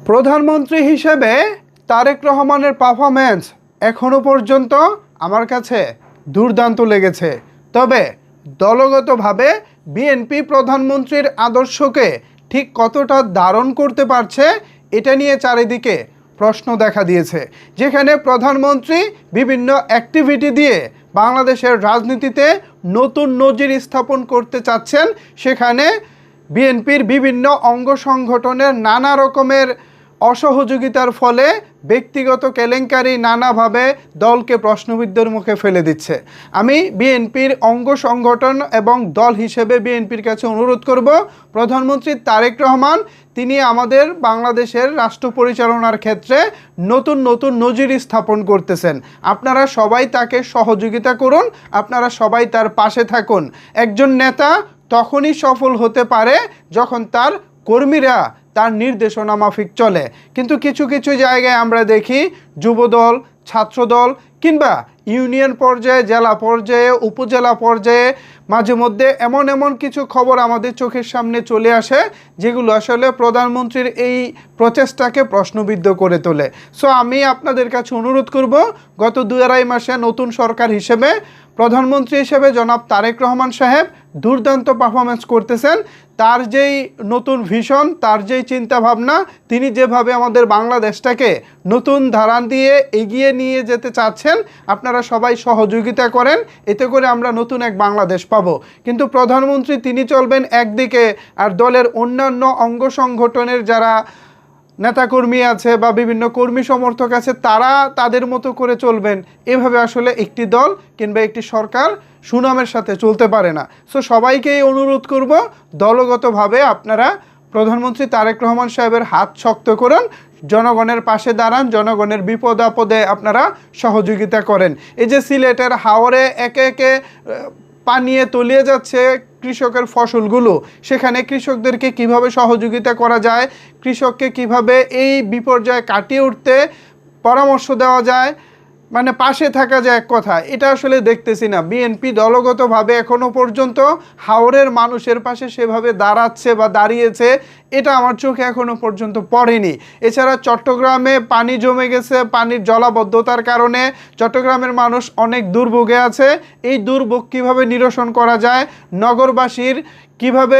প্রধানমন্ত্রী হিসেবে তারেক রহমানের পারফরম্যান্স এখনো পর্যন্ত আমার কাছে দুর্দান্ত লেগেছে। তবে দলগতভাবে বিএনপি প্রধানমন্ত্রীর আদর্শকে ঠিক কতটা ধারণ করতে পারছে এটা নিয়ে চারিদিকে প্রশ্ন দেখা দিয়েছে। যেখানে প্রধানমন্ত্রী বিভিন্ন অ্যাক্টিভিটি দিয়ে বাংলাদেশের রাজনীতিতে নতুন নজির স্থাপন করতে চাচ্ছেন, সেখানে বিএনপির বিভিন্ন অঙ্গ সংগঠনের নানা রকমের অসহযোগিতার ফলে ব্যক্তিগত কেলেঙ্কারি নানাভাবে দলকে প্রশ্নবিদ্ধের মুখে ফেলে দিচ্ছে। আমি বিএনপির অঙ্গ সংগঠন এবং দল হিসেবে বিএনপির কাছে অনুরোধ করব, প্রধানমন্ত্রী তারেক রহমান তিনি আমাদের বাংলাদেশের রাষ্ট্র পরিচালনার ক্ষেত্রে নতুন নতুন নজির স্থাপন করতেছেন। আপনারা সবাই তাকে সহযোগিতা করুন, আপনারা সবাই তার পাশে থাকুন। একজন নেতা তখনই সফল হতে পারে যখন তার কর্মীরা তার নির্দেশনা মাফিক চলে। কিন্তু কিছু কিছু জায়গায় আমরা দেখি যুবদল, ছাত্রদল কিংবা ইউনিয়ন পর্যায়ে, জেলা পর্যায়ে, উপজেলা পর্যায়ে মাঝে মধ্যে এমন কিছু খবর আমাদের চোখের সামনে চলে আসে যেগুলো আসলে প্রধানমন্ত্রীর এই প্রচেষ্টাকে প্রশ্নবিদ্ধ করে তোলে। সো আমি আপনাদের কাছে অনুরোধ করব, গত 2-2.5 মাসে নতুন সরকার হিসেবে প্রধানমন্ত্রী হিসেবে জনাব তারেক রহমান সাহেব দুর্দান্ত পারফরমেন্স করতেছেন। তার যেই নতুন ভিশন, তার যেই চিন্তা ভাবনা, তিনি যেভাবে আমাদের বাংলাদেশটাকে নতুন ধারা দিয়ে এগিয়ে নিয়ে যেতে চাচ্ছেন, আপনারা সবাই সহযোগিতা করেন, এতে করে আমরা নতুন এক বাংলাদেশ পাবো। কিন্তু প্রধানমন্ত্রী তিনি চলবেন একদিকে, আর দলের অন্যান্য অঙ্গ সংগঠনের যারা নেতাকর্মী আছে বা বিভিন্ন কর্মী সমর্থক আছে তারা তাদের মতো করে চলবেন। এভাবে আসলে একটি দল কিংবা একটি সরকার সুনামের সাথে চলতে পারে না। সো সবাইকেই অনুরোধ করব, দলগতভাবে আপনারা প্রধানমন্ত্রী তারেক রহমান সাহেবের হাত শক্ত করুন, জনগণের পাশে দাঁড়ান, জনগণের বিপদ আপদে আপনারা সহযোগিতা করেন। এই যে সিলেটের হাওরে একে একে পানিয়ে তলিয়ে যাচ্ছে কৃষকের ফসলগুলো, সেখানে কৃষকদেরকে কিভাবে সহযোগিতা করা যায়, কৃষককে কিভাবে এই বিপর্যয় কাটিয়ে উঠতে পরামর্শ দেওয়া যায়, মানে পাশে থাকা যায়, এক কথা এটা আসলে দেখতেছি না। বিএনপি দলগতভাবে এখনো পর্যন্ত হাওরের মানুষের পাশে সেভাবে দাঁড়াচ্ছে বা দাঁড়িয়েছে, এটা আমার চোখে এখনো পর্যন্ত পড়েনি। এছাড়া চট্টগ্রামে পানি জমে গেছে, পানির জলাবদ্ধতার কারণে চট্টগ্রামের মানুষ অনেক দুর্ভোগে আছে। এই দুর্ভোগ কীভাবে নিরসন করা যায়, নগরবাসীর কিভাবে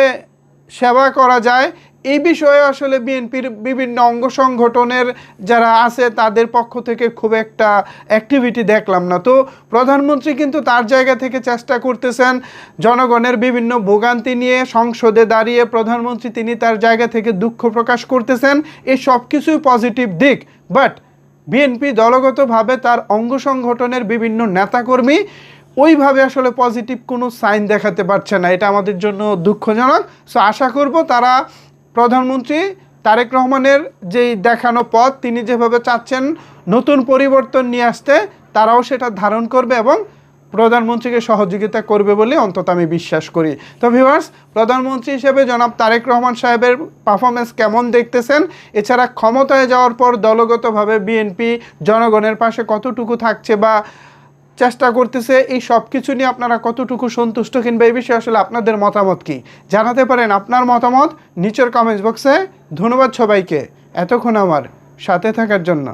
সেবা করা যায়, এই বিষয়ে আসলে বিএনপির বিভিন্ন অঙ্গ সংগঠনের যারা আছে তাদের পক্ষ থেকে খুব একটা অ্যাক্টিভিটি দেখলাম না। তো প্রধানমন্ত্রী কিন্তু তার জায়গা থেকে চেষ্টা করতেছেন, জনগণের বিভিন্ন ভোগান্তি নিয়ে সংসদে দাঁড়িয়ে প্রধানমন্ত্রী তিনি তার জায়গা থেকে দুঃখ প্রকাশ করতেছেন। এই সব কিছুই পজিটিভ দিক, বাট বিএনপি দলগতভাবে তার অঙ্গ সংগঠনের বিভিন্ন নেতাকর্মী ওইভাবে আসলে পজিটিভ কোনো সাইন দেখাতে পারছে না। এটা আমাদের জন্য দুঃখজনক। সো আশা করব তারা প্রধানমন্ত্রী তারেক রহমানের যেই দেখানো পথ, তিনি যেভাবে চাচ্ছেন নতুন পরিবর্তন নিয়ে আসতে, তারাও সেটা ধারণ করবে এবং প্রধানমন্ত্রীকে সহযোগিতা করবে বলে অন্তত আমি বিশ্বাস করি। তো ভিউয়ার্স, প্রধানমন্ত্রী হিসেবে জনাব তারেক রহমান সাহেবের পারফরমেন্স কেমন দেখতেছেন, এছাড়া ক্ষমতায় যাওয়ার পর দলগতভাবে বিএনপি জনগণের পাশে কতটুকু থাকছে বা চেষ্টা করতেছে, এই সব কিছু নিয়ে আপনারা কতটুকু সন্তুষ্ট কিংবা এই বিষয়ে আসলে আপনাদের মতামত কি জানাতে পারেন আপনার মতামত নিচের কমেন্টস বক্সে। ধন্যবাদ সবাইকে এতক্ষণ আমার সাথে থাকার জন্য।